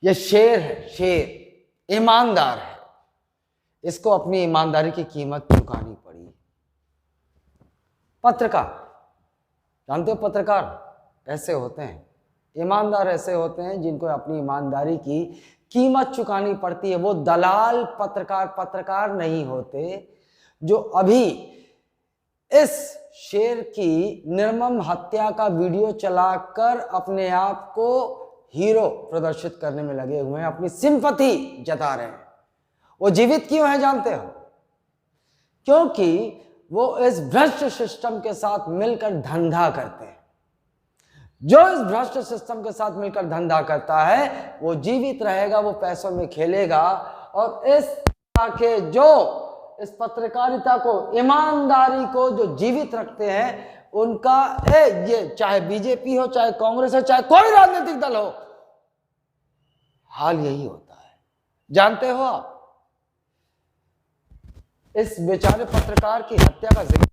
ये शेर है, शेर ईमानदार है, इसको अपनी ईमानदारी की कीमत चुकानी पड़ी। पत्रकार, जानते हो पत्रकार ऐसे होते हैं, ईमानदार ऐसे होते हैं जिनको अपनी ईमानदारी की कीमत चुकानी पड़ती है। वो दलाल पत्रकार नहीं होते जो अभी इस शेर की निर्मम हत्या का वीडियो चलाकर अपने आप को हीरो प्रदर्शित करने में लगे हुए हैं, अपनी सिंपैथी जता रहे हैं। वो जीवित क्यों है जानते हो? क्योंकि वो इस भ्रष्ट सिस्टम के साथ मिलकर धंधा करते हैं। जो इस भ्रष्ट सिस्टम के साथ मिलकर धंधा करता है वो जीवित रहेगा, वो पैसों में खेलेगा। और इस तरह के जो इस पत्रकारिता को, ईमानदारी को जो जीवित रखते हैं, उनका ये चाहे बीजेपी हो, चाहे कांग्रेस हो, चाहे कोई राजनीतिक दल हो, हाल यही होता है। जानते हो आप इस बेचारे पत्रकार की हत्या का जिक्र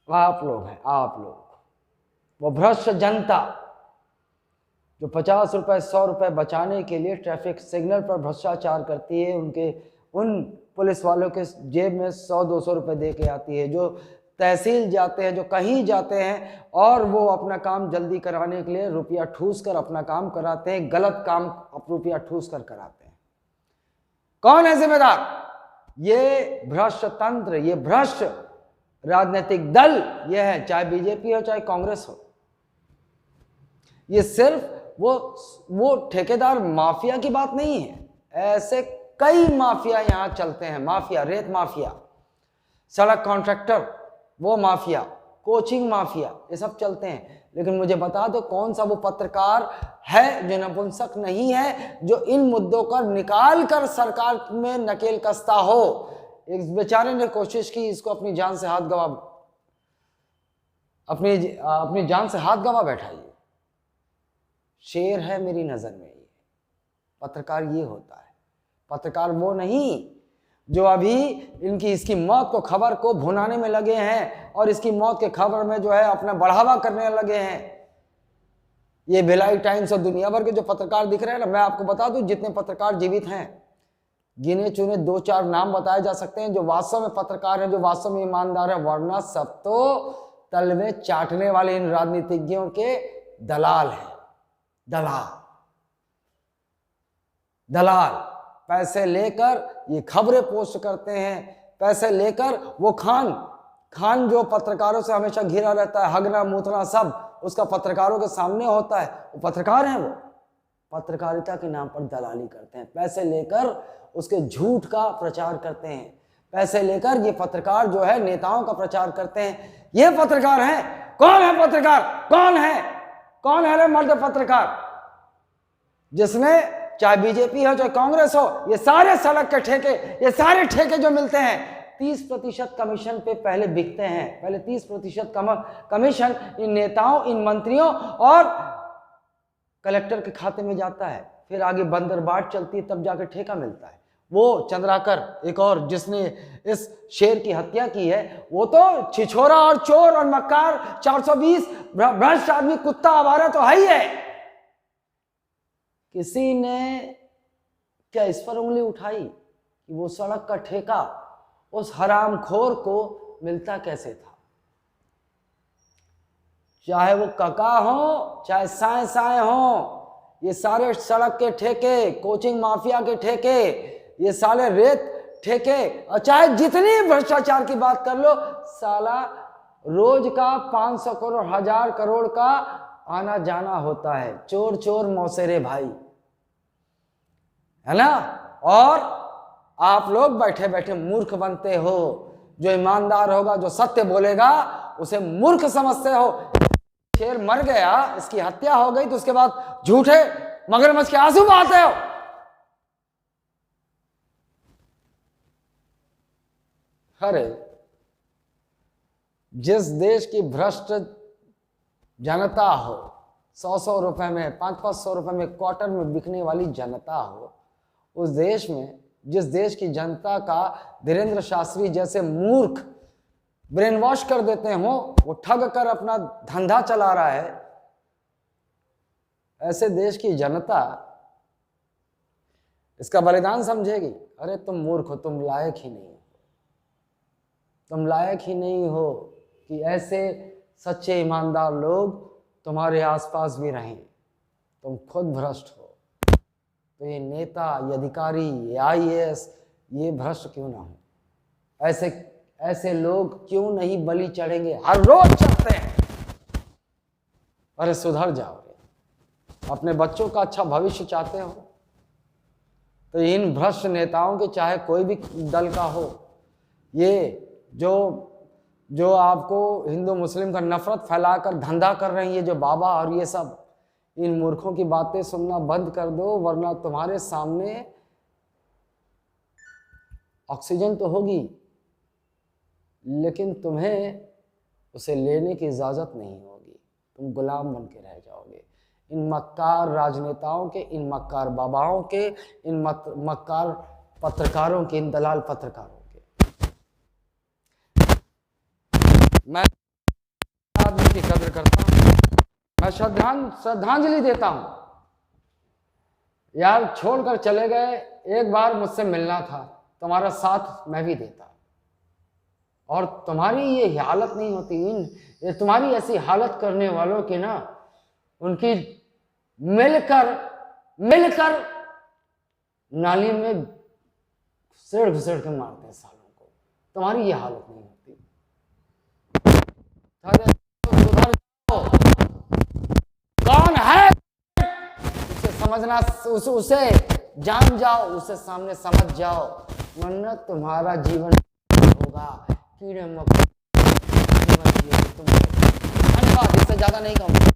आप लोग हैं, आप लोग, वो भ्रष्ट जनता जो 50 रुपए 100 रुपए बचाने के लिए ट्रैफिक सिग्नल पर भ्रष्टाचार करती है, उनके उन पुलिस वालों के जेब में 100-200 रुपए दे के आती है, जो तहसील जाते हैं, जो कहीं जाते हैं और वो अपना काम जल्दी कराने के लिए रुपया ठूस कर अपना काम कराते हैं, गलत काम रुपया ठूस कर कराते हैं। कौन है जिम्मेदार? ये भ्रष्ट तंत्र, ये भ्रष्ट राजनीतिक दल ये है, चाहे बीजेपी हो चाहे कांग्रेस हो। ये सिर्फ वो ठेकेदार माफिया की बात नहीं है, ऐसे कई माफिया यहां चलते हैं। माफिया, रेत माफिया, सड़क कॉन्ट्रैक्टर वो माफिया, कोचिंग माफिया, ये सब चलते हैं। लेकिन मुझे बता दो कौन सा वो पत्रकार है जो नपुंसक नहीं है, जो इन मुद्दों को निकाल कर सरकार में नकेल कसता हो। एक बेचारे ने कोशिश की इसको अपनी जान से हाथ गवा, अपनी जान से हाथ गवा बैठा। ये शेर है मेरी नजर में। ये पत्रकार ये होता है। पत्रकार वो नहीं जो अभी इसकी मौत को खबर को भुनाने में लगे हैं और इसकी मौत के खबर में जो है अपना बढ़ावा करने लगे हैं। ये भिलाई टाइम्स और दुनिया भर के जो पत्रकार दिख रहे हैं ना, मैं आपको बता दूं जितने पत्रकार जीवित हैं, गिने चुने 2-4 नाम बताए जा सकते हैं जो वास्तव में पत्रकार हैं, जो वास्तव में ईमानदार है। वरना सब तो तलवे चाटने वाले इन राजनीतिज्ञों के दलाल हैं। दलाल पैसे लेकर ये खबरें पोस्ट करते हैं, पैसे लेकर वो खान जो पत्रकारों से हमेशा घिरा रहता है, हगना मूतना सब उसका पत्रकारों के सामने होता है। वो पत्रकार हैं, वो पत्रकारिता के नाम पर दलाली करते हैं, पैसे लेकर उसके झूठ का प्रचार करते हैं, पैसे लेकर ये पत्रकार जो है नेताओं का प्रचार करते हैं। ये पत्रकार हैं। कौन है पत्रकार? कौन है रे मर्द पत्रकार? जिसने चाहे बीजेपी हो चाहे कांग्रेस हो, ये सारे सड़क के ठेके, ये सारे ठेके जो मिलते हैं 30% कमीशन पे पहले बिकते हैं। पहले 30% कमीशन इन नेताओं, इन मंत्रियों और कलेक्टर के खाते में जाता है, फिर आगे बंदरबाट चलती है, तब जाकर ठेका मिलता है। वो चंद्राकर, एक और जिसने इस शेर की हत्या की है, वो तो छिछोरा और चोर और मक्कार 420 भ्रष्ट आदमी, कुत्ता आवारा तो है ही है। किसी ने क्या इस पर उंगली उठाई कि वो सड़क का ठेका उस हरामखोर को मिलता कैसे था? चाहे वो कका हो चाहे साए हो, ये सारे सड़क के ठेके, कोचिंग माफिया के ठेके, ये साले रेत ठेके, और चाहे जितनी भ्रष्टाचार की बात कर लो, साला रोज का 500 करोड़ 1000 करोड़ का आना जाना होता है। चोर चोर मौसेरे भाई, है ना? और आप लोग बैठे बैठे मूर्ख बनते हो। जो ईमानदार होगा, जो सत्य बोलेगा, उसे मूर्ख समझते हो। शेर मर गया, इसकी हत्या हो गई, तो उसके बाद झूठे मगरमच्छ के आंसू बहाते हो। अरे जिस देश की भ्रष्ट जनता हो, 100-100 रुपए में, 500-500 रुपए में क्वार्टर में बिकने वाली जनता हो, उस देश में जिस देश की जनता का धीरेन्द्र शास्त्री जैसे मूर्ख ब्रेन वॉश कर देते हो, वो ठग कर अपना धंधा चला रहा है, ऐसे देश की जनता इसका बलिदान समझेगी। अरे तुम मूर्ख हो, तुम लायक ही नहीं हो, तुम लायक ही नहीं हो कि ऐसे सच्चे ईमानदार लोग तुम्हारे आसपास भी रहें। तुम खुद भ्रष्ट हो, तो ये नेता, ये अधिकारी, ये IAS, ये भ्रष्ट क्यों ना हो? ऐसे लोग क्यों नहीं बलि चढ़ेंगे? हर रोज चढ़ते हैं। अरे सुधर जाओगे, अपने बच्चों का अच्छा भविष्य चाहते हो तो इन भ्रष्ट नेताओं के, चाहे कोई भी दल का हो, ये जो आपको हिंदू मुस्लिम का नफरत फैलाकर धंधा कर रहे हैं, ये जो बाबा और ये सब, इन मूर्खों की बातें सुनना बंद कर दो, वरना तुम्हारे सामने ऑक्सीजन तो होगी लेकिन तुम्हें उसे लेने की इजाजत नहीं होगी। तुम गुलाम बन के रह जाओगे इन मक्कार राजनेताओं के, इन मक्कार बाबाओं के, इन मक्कार पत्रकारों के, इन दलाल पत्रकारों के। मैं आदमी की कदर करता हूं, मैं श्रद्धांजलि देता हूं। यार छोड़कर चले गए, एक बार मुझसे मिलना था, तुम्हारा साथ मैं भी देता, और तुम्हारी ये हालत नहीं होती। ये तुम्हारी ऐसी हालत करने वालों की ना, उनकी मिलकर नाली में घुसेड़ के मारते हैं सालों को। तुम्हारी ये हालत नहीं होती। सुधर जाओ। कौन है उसे समझना, उसे जान जाओ, उसे सामने समझ जाओ, वरना तुम्हारा जीवन होगा कीड़े मकोड़े। धन्यवाद, इससे ज्यादा नहीं कहूँगा।